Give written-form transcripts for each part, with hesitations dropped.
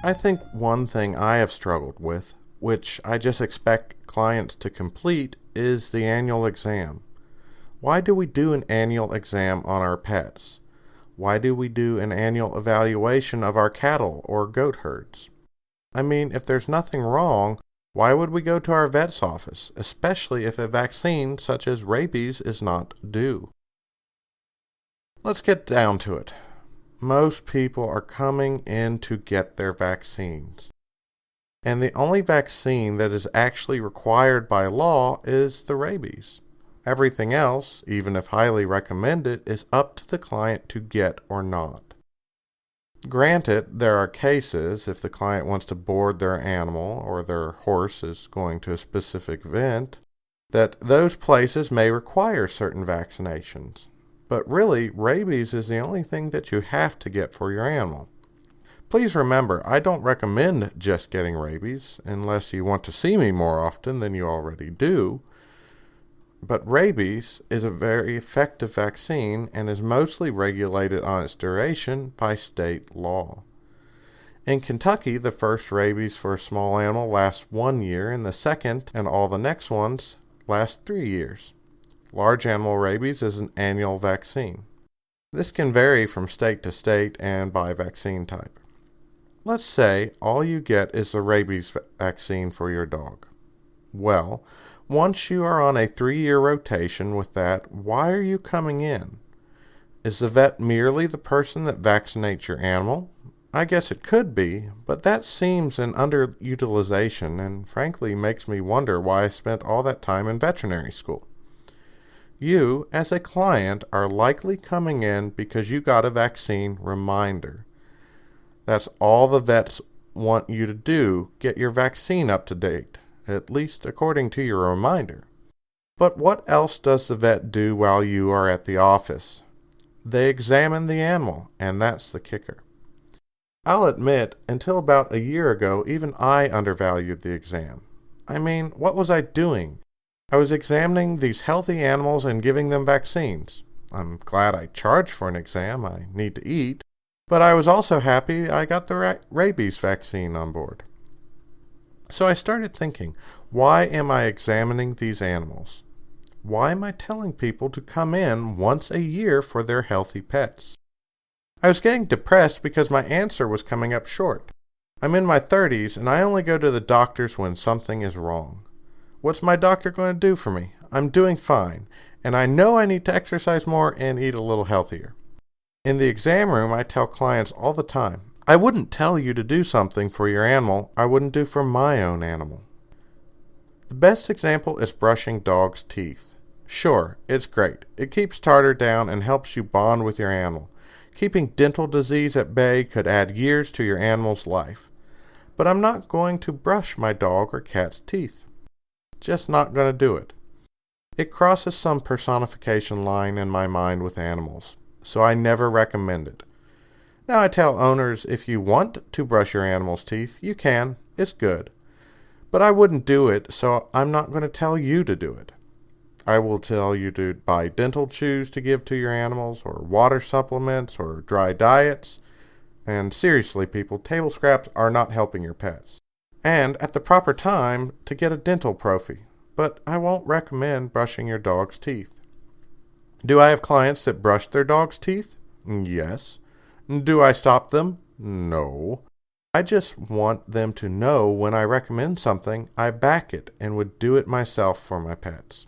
I think one thing I have struggled with, which I just expect clients to complete, is the annual exam. Why do we do an annual exam on our pets? Why do we do an annual evaluation of our cattle or goat herds? I mean, if there's nothing wrong, why would we go to our vet's office, especially if a vaccine such as rabies is not due? Let's get down to it. Most people are coming in to get their vaccines. And the only vaccine that is actually required by law is the rabies. Everything else, even if highly recommended, is up to the client to get or not. Granted, there are cases, if the client wants to board their animal or their horse is going to a specific event, that those places may require certain vaccinations. But really, rabies is the only thing that you have to get for your animal. Please remember, I don't recommend just getting rabies, unless you want to see me more often than you already do. But rabies is a very effective vaccine and is mostly regulated on its duration by state law. In Kentucky, the first rabies for a small animal lasts 1 year, and the second and all the next ones last 3 years. Large animal rabies is an annual vaccine. This can vary from state to state and by vaccine type. Let's say all you get is the rabies vaccine for your dog. Well, once you are on a 3-year rotation with that, why are you coming in? Is the vet merely the person that vaccinates your animal? I guess it could be, but that seems an underutilization and frankly makes me wonder why I spent all that time in veterinary school. You, as a client, are likely coming in because you got a vaccine reminder. That's all the vets want you to do, get your vaccine up to date, at least according to your reminder. But what else does the vet do while you are at the office? They examine the animal, and that's the kicker. I'll admit, until about a year ago, even I undervalued the exam. I mean, what was I doing? I was examining these healthy animals and giving them vaccines. I'm glad I charged for an exam. I need to eat. But I was also happy I got the rabies vaccine on board. So I started thinking, why am I examining these animals? Why am I telling people to come in once a year for their healthy pets? I was getting depressed because my answer was coming up short. I'm in my 30s and I only go to the doctors when something is wrong. What's my doctor going to do for me? I'm doing fine, and I know I need to exercise more and eat a little healthier. In the exam room, I tell clients all the time, I wouldn't tell you to do something for your animal I wouldn't do for my own animal. The best example is brushing dogs' teeth. Sure, it's great. It keeps tartar down and helps you bond with your animal. Keeping dental disease at bay could add years to your animal's life. But I'm not going to brush my dog or cat's teeth. Just not going to do it. It crosses some personification line in my mind with animals, so I never recommend it. Now I tell owners if you want to brush your animal's teeth, you can. It's good. But I wouldn't do it, so I'm not going to tell you to do it. I will tell you to buy dental chews to give to your animals, or water supplements, or dry diets. And seriously, people, table scraps are not helping your pets. And at the proper time to get a dental prophy, but I won't recommend brushing your dog's teeth. Do I have clients that brush their dog's teeth? Yes. Do I stop them? No. I just want them to know when I recommend something, I back it and would do it myself for my pets.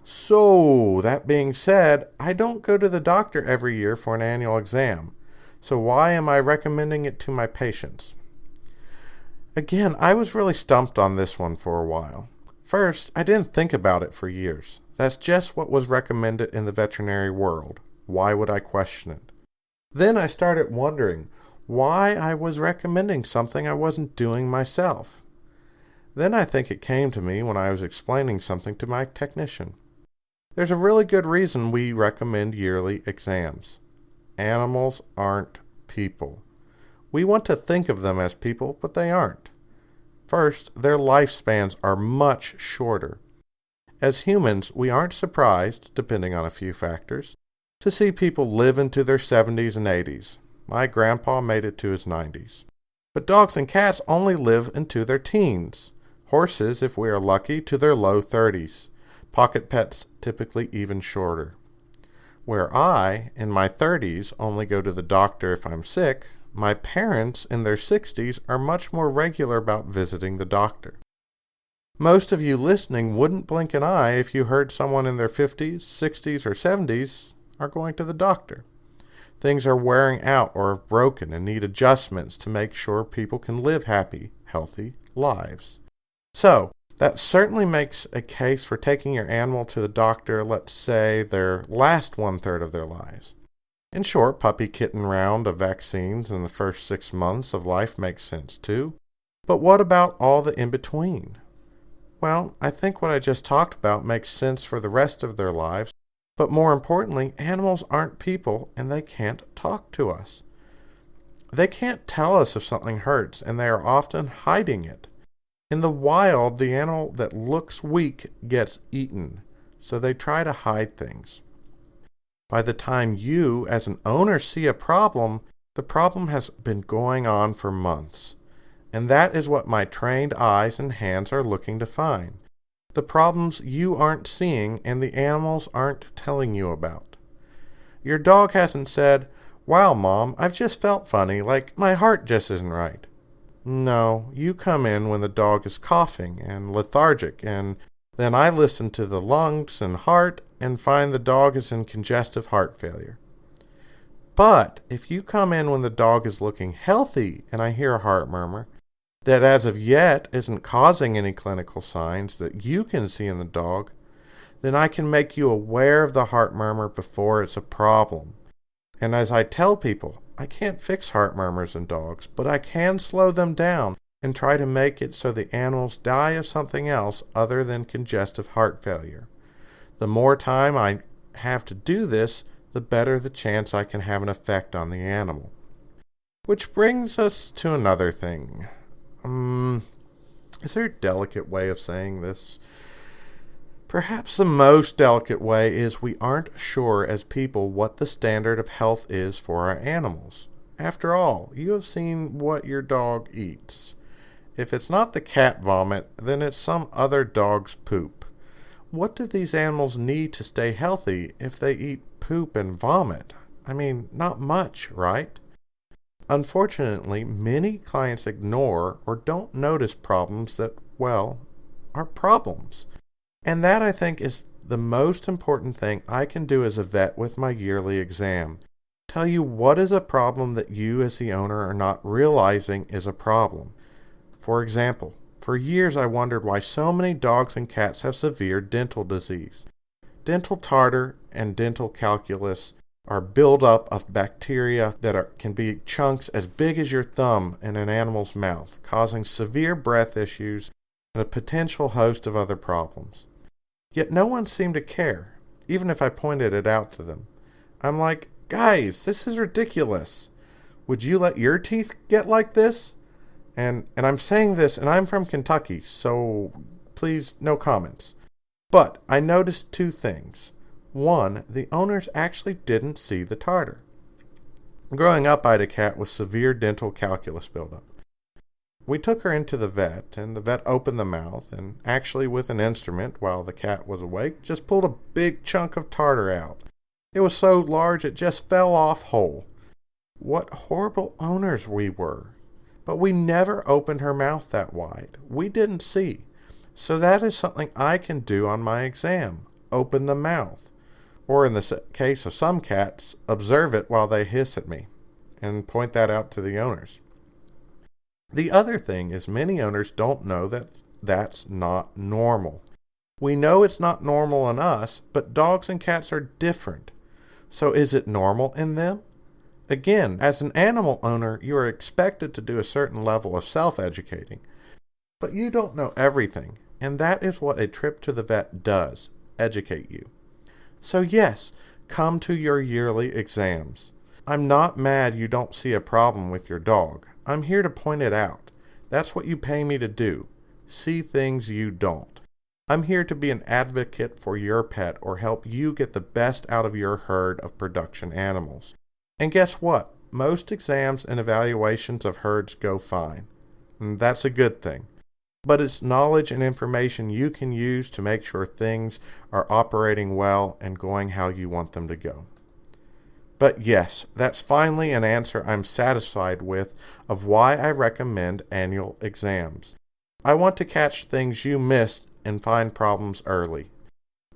So, that being said, I don't go to the doctor every year for an annual exam. So why am I recommending it to my patients? Again, I was really stumped on this one for a while. First, I didn't think about it for years. That's just what was recommended in the veterinary world. Why would I question it? Then I started wondering why I was recommending something I wasn't doing myself. Then I think it came to me when I was explaining something to my technician. There's a really good reason we recommend yearly exams. Animals aren't people. We want to think of them as people, but they aren't. First, their lifespans are much shorter. As humans, we aren't surprised, depending on a few factors, to see people live into their 70s and 80s. My grandpa made it to his 90s. But dogs and cats only live into their teens. Horses, if we are lucky, to their low 30s. Pocket pets typically even shorter. Where I, in my 30s, only go to the doctor if I'm sick, my parents in their 60s are much more regular about visiting the doctor. Most of you listening wouldn't blink an eye if you heard someone in their 50s, 60s, or 70s are going to the doctor. Things are wearing out or have broken and need adjustments to make sure people can live happy, healthy lives. So, that certainly makes a case for taking your animal to the doctor, let's say, their last 1/3 of their lives. In short, puppy kitten round of vaccines in the first 6 months of life makes sense too. But what about all the in-between? Well, I think what I just talked about makes sense for the rest of their lives, but more importantly, animals aren't people and they can't talk to us. They can't tell us if something hurts, and they are often hiding it. In the wild, the animal that looks weak gets eaten, so they try to hide things. By the time you, as an owner, see a problem, the problem has been going on for months. And that is what my trained eyes and hands are looking to find. The problems you aren't seeing and the animals aren't telling you about. Your dog hasn't said, "Wow, Mom, I've just felt funny, like my heart just isn't right." No, you come in when the dog is coughing and lethargic, and then I listen to the lungs and heart and find the dog is in congestive heart failure. But if you come in when the dog is looking healthy and I hear a heart murmur, that as of yet isn't causing any clinical signs that you can see in the dog, then I can make you aware of the heart murmur before it's a problem. And as I tell people, I can't fix heart murmurs in dogs, but I can slow them down and try to make it so the animals die of something else other than congestive heart failure. The more time I have to do this, the better the chance I can have an effect on the animal. Which brings us to another thing. Is there a delicate way of saying this? Perhaps the most delicate way is we aren't sure as people what the standard of health is for our animals. After all, you have seen what your dog eats. If it's not the cat vomit, then it's some other dog's poop. What do these animals need to stay healthy if they eat poop and vomit? I mean, not much, right? Unfortunately, many clients ignore or don't notice problems that, well, are problems. And that, I think, is the most important thing I can do as a vet with my yearly exam. Tell you what is a problem that you as the owner are not realizing is a problem. For example, for years I wondered why so many dogs and cats have severe dental disease. Dental tartar and dental calculus are buildup of bacteria that can be chunks as big as your thumb in an animal's mouth, causing severe breath issues and a potential host of other problems. Yet no one seemed to care, even if I pointed it out to them. I'm like, guys, this is ridiculous. Would you let your teeth get like this? And I'm saying this, and I'm from Kentucky, so please, no comments. But I noticed two things. One, the owners actually didn't see the tartar. Growing up, I had a cat with severe dental calculus buildup. We took her into the vet, and the vet opened the mouth, and actually with an instrument, while the cat was awake, just pulled a big chunk of tartar out. It was so large it just fell off whole. What horrible owners we were. But we never opened her mouth that wide. We didn't see. So that is something I can do on my exam. Open the mouth. Or in the case of some cats, observe it while they hiss at me, and point that out to the owners. The other thing is many owners don't know that that's not normal. We know it's not normal in us, but dogs and cats are different. So is it normal in them? Again, as an animal owner, you are expected to do a certain level of self-educating. But you don't know everything, and that is what a trip to the vet does, educate you. So yes, come to your yearly exams. I'm not mad you don't see a problem with your dog. I'm here to point it out. That's what you pay me to do. See things you don't. I'm here to be an advocate for your pet or help you get the best out of your herd of production animals. And guess what? most exams and evaluations of herds go fine. And that's a good thing. But it's knowledge and information you can use to make sure things are operating well and going how you want them to go. But yes, that's finally an answer I'm satisfied with of why I recommend annual exams. I want to catch things you missed and find problems early.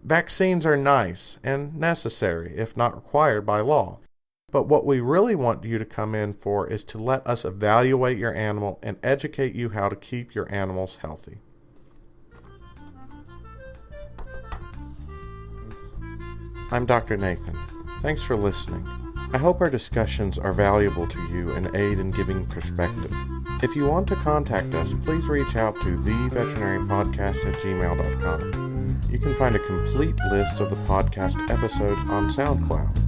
Vaccines are nice and necessary, if not required by law. But what we really want you to come in for is to let us evaluate your animal and educate you how to keep your animals healthy. I'm Dr. Nathan. Thanks for listening. I hope our discussions are valuable to you and aid in giving perspective. If you want to contact us, please reach out to theveterinarianpodcast@gmail.com. You can find a complete list of the podcast episodes on SoundCloud.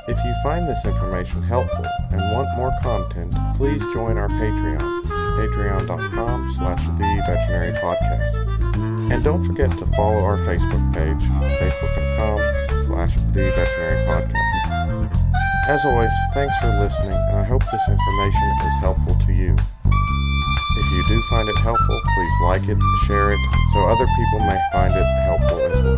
If you find this information helpful and want more content, please join our Patreon, patreon.com/theveterinarianpodcast. And don't forget to follow our Facebook page, facebook.com/theveterinarianpodcast. As always, thanks for listening, and I hope this information is helpful to you. If you do find it helpful, please like it, share it, so other people may find it helpful as well.